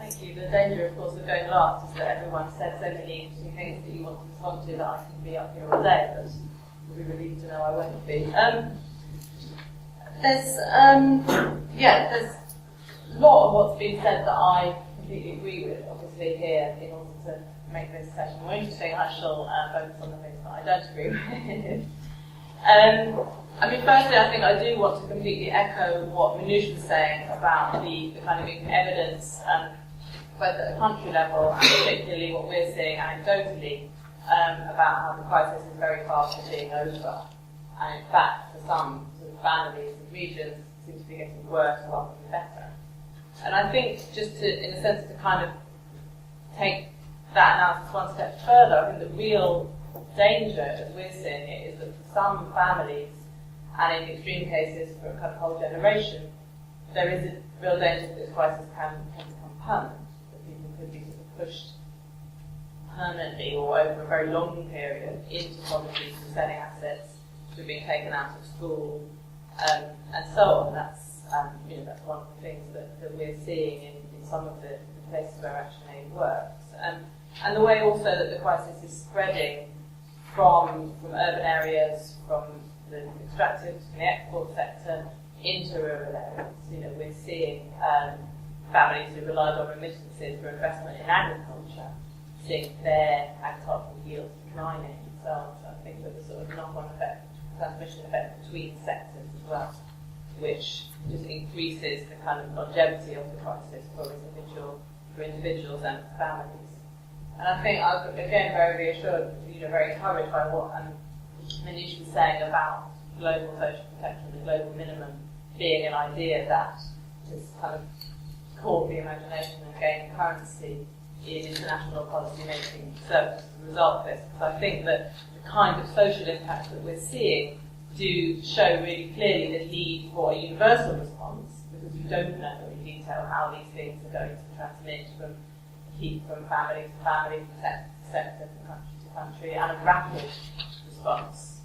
Thank you. The danger, of course, of going last is that everyone said so many interesting things that you want to respond to that I can be up here all day, but you'll be relieved to know I won't be. There's a lot of what's been said that I completely agree with, obviously, here, in order to make this session more interesting. I shall focus on the things that I don't agree with. Firstly, I think I do want to completely echo what Manoush was saying about the kind of evidence, both at a country level and particularly what we're seeing anecdotally, about how the crisis is very far from being over. And in fact, for some sort of families and regions, it seems to be getting worse rather than better. And I think, just to, in a sense, to kind of take that analysis one step further, I think the real danger, as we're seeing it, is that for some families, and in extreme cases for a kind of whole generation, there is a real danger that this crisis can become permanent, that people could be sort of pushed permanently or over a very long period into poverty, to selling assets, to being taken out of school, and so on. That's one of the things that we're seeing in some of the places where ActionAid works. And the way also that the crisis is spreading from urban areas, from the extractive, from the export sector, into rural areas. We're seeing families who relied on remittances for investment in agriculture, seeing their agricultural yields declining and so on. So I think there's a sort of knock-on effect, transmission effect between sectors as well, which just increases the kind of longevity of the crisis for individuals and families. And I think I was, again, very reassured, very encouraged by what Manoush was saying about global social protection, the global minimum being an idea that has kind of caught the imagination and gained currency in international policy making services as a result of this. Because I think that the kind of social impacts that we're seeing do show really clearly the need for a universal response, because we don't know in detail how these things are going to transmit from family to family, from sector to sector, from country to country, and a rapid response.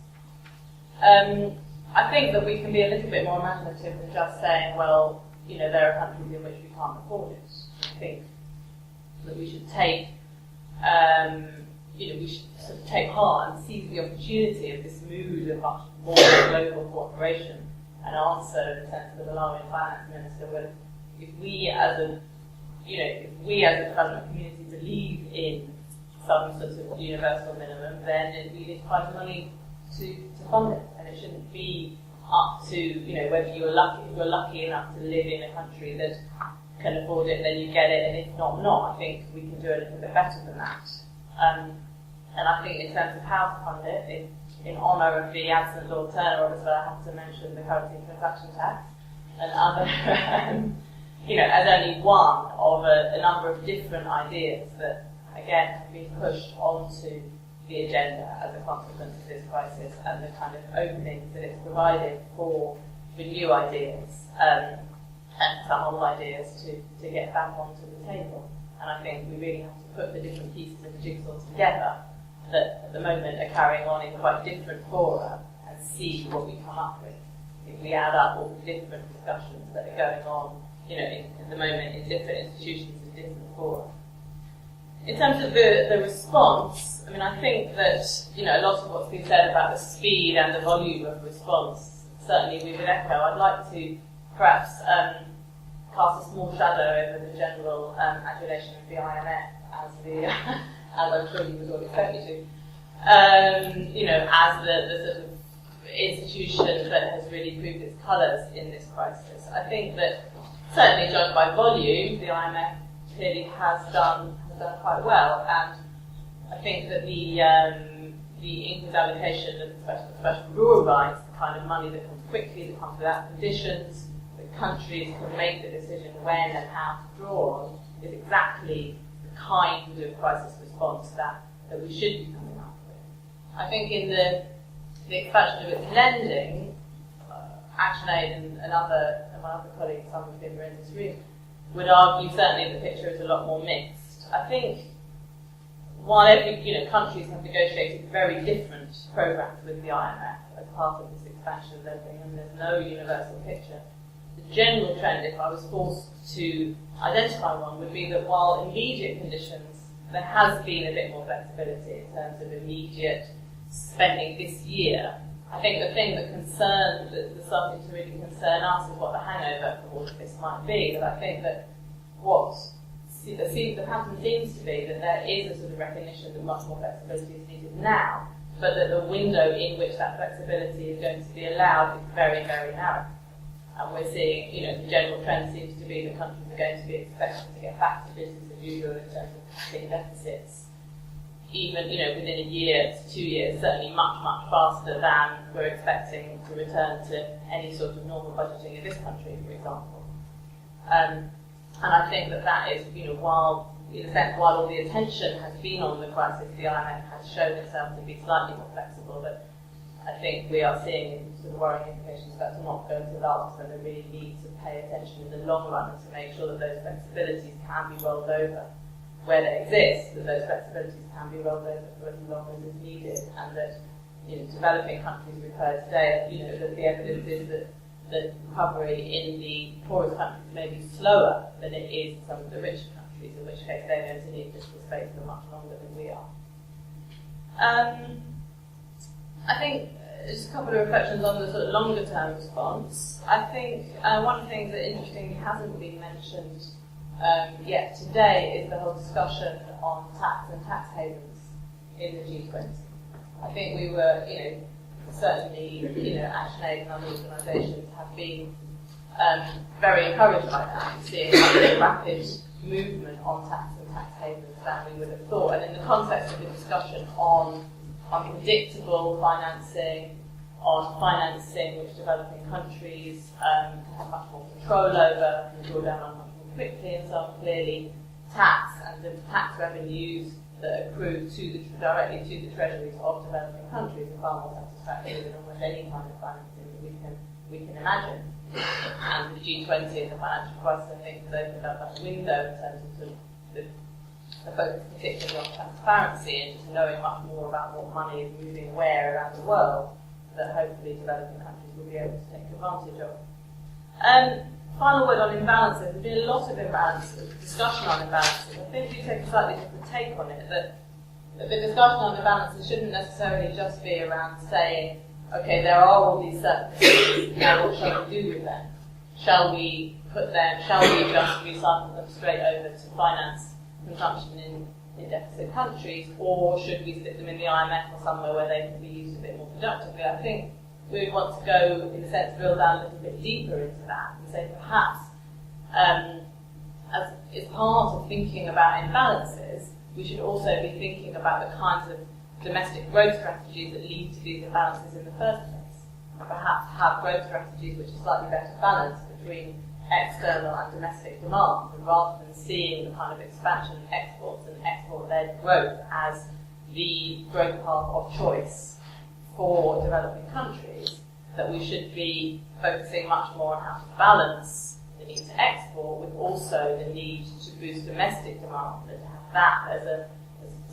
I think that we can be a little bit more imaginative than just saying, well, there are countries in which we can't afford it. I think that we should take, we should sort of take heart and seize the opportunity of this mood of much more global cooperation and answer, in the sense of the Malawian finance minister, well, if we as a development community believe in some sort of universal minimum, then we need to find the money to fund it, and it shouldn't be up to whether you're lucky enough to live in a country that can afford it, then you get it, and if not. I think we can do a little bit better than that. And I think in terms of how to fund it, in honour of the absent Lord Turner, obviously I have to mention the currency transaction tax and other, as only one of a number of different ideas that, again, have been pushed onto the agenda as a consequence of this crisis, and the kind of openings that it's provided for new ideas and some old ideas to get back onto the table. And I think we really have to put the different pieces of the jigsaw together that at the moment are carrying on in quite different fora and see what we come up with. If we add up all the different discussions that are going on, at the moment in different institutions and different fora. In terms of the response, I think that, a lot of what's been said about the speed and the volume of response, certainly we would echo. I'd like to perhaps cast a small shadow over the general adulation of the IMF as I'm sure you would all expect me to, as the sort of institution that has really proved its colours in this crisis. I think that, certainly judged by volume, the IMF clearly has done quite well, and I think that the increased allocation of special rural rights, the kind of money that comes quickly, that comes without conditions, that countries can make the decision when and how to draw on, is exactly the kind of crisis response that we should be coming up with. I think in the expansion of its lending, ActionAid and other colleagues, some of whom are in this room, would argue certainly the picture is a lot more mixed. I think while countries have negotiated very different programs with the IMF as part of this expansion of lending, and there's no universal picture, the general trend, if I was forced to identify one, would be that while immediate conditions, there has been a bit more flexibility in terms of immediate spending this year. I think the thing that's starting to really concern us is what the hangover for all of this might be. But I think that the pattern seems to be that there is a sort of recognition that much more flexibility is needed now, but that the window in which that flexibility is going to be allowed is very, very narrow. And we're seeing, the general trend seems to be that countries are going to be expected to get back to business as usual in terms of cutting deficits, even, within a year to 2 years, certainly much, much faster than we're expecting to return to any sort of normal budgeting in this country, for example. And I think that is, while all the attention has been on the crisis, the IMF has shown itself to be slightly more flexible, but I think we are seeing sort of worrying implications that's not going to last, and we really need to pay attention in the long run to make sure that those flexibilities can be rolled over where they exist, that those flexibilities can be rolled over for as long as is needed, and that developing countries we've heard today, that the evidence is that the recovery in the poorest countries may be slower than it is in some of the richer countries, in which case they're going to need fiscal space for much longer than we are. I think just a couple of reflections on the sort of longer term response. I think one of the things that interestingly hasn't been mentioned yet today is the whole discussion on tax and tax havens in the G20. I think we were, certainly, ActionAid and other organisations have been very encouraged by that, seeing a rapid movement on tax and tax havens than we would have thought. And in the context of the discussion on unpredictable financing, on financing which developing countries can have much more control over, can draw down on much more quickly, and so on, clearly tax and the tax revenues that accrue directly to the treasuries of developing countries are far more satisfactory than almost any kind of financing that we can imagine. And the G20 and the financial crisis, I think, has opened up that window in terms of the focus particularly on transparency and just knowing much more about what money is moving where around the world, that hopefully developing countries will be able to take advantage of. Final word on imbalances. There's been a lot of discussion on imbalances. I think we take a slightly different take on it, that the discussion on imbalances shouldn't necessarily just be around saying, okay, there are all these surpluses, now what shall we do with them? Shall we just recycle them straight over to finance consumption in deficit countries, or should we stick them in the IMF or somewhere where they can be used a bit more productively? I think we would want to go, in a sense, drill down a little bit deeper into that and say perhaps as part of thinking about imbalances, we should also be thinking about the kinds of domestic growth strategies that lead to these imbalances in the first place, and perhaps have growth strategies which are slightly better balanced between external and domestic demand, and rather than seeing the kind of expansion of exports and export-led growth as the growth path of choice for developing countries, that we should be focusing much more on how to balance the need to export with also the need to boost domestic demand, and to have that as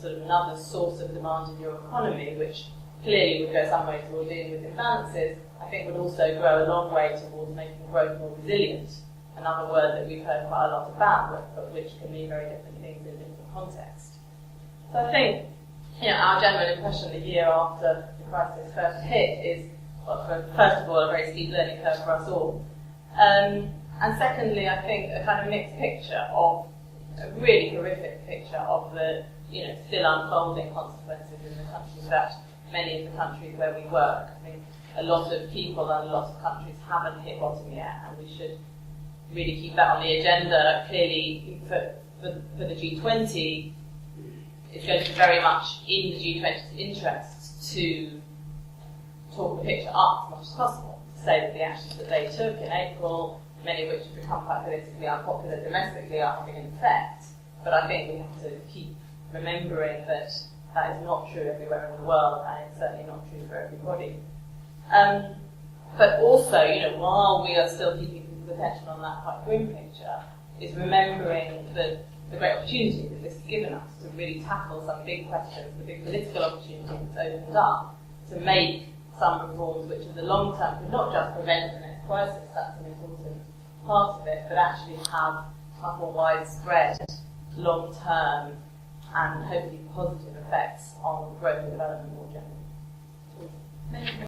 sort of another source of demand in your economy, which clearly would go some way towards dealing with imbalances, I think would also go a long way towards making growth more resilient. Another word that we've heard quite a lot about, but which can mean very different things in different contexts. So I think, our general impression the year after the crisis first hit is, well, first of all, a very steep learning curve for us all. And secondly, I think a kind of mixed picture of, a really horrific picture of the, still unfolding consequences in the countries many of the countries where we work. I think a lot of people and a lot of countries haven't hit bottom yet, and we should really keep that on the agenda. Clearly, for the G20, it's going to be very much in the G20's interests to talk the picture up as much as possible, to say that the actions that they took in April, many of which have become quite politically unpopular domestically, are having an effect. But I think we have to keep remembering that that is not true everywhere in the world, and it's certainly not true for everybody. But also, while we are still keeping attention on that quite grim picture, is remembering the great opportunity that this has given us to really tackle some big questions, the big political opportunity that's opened up to make some reforms which in the long term could not just prevent the next crisis, that's an important part of it, but actually have more widespread, long-term, and hopefully positive effects on growth and development more generally.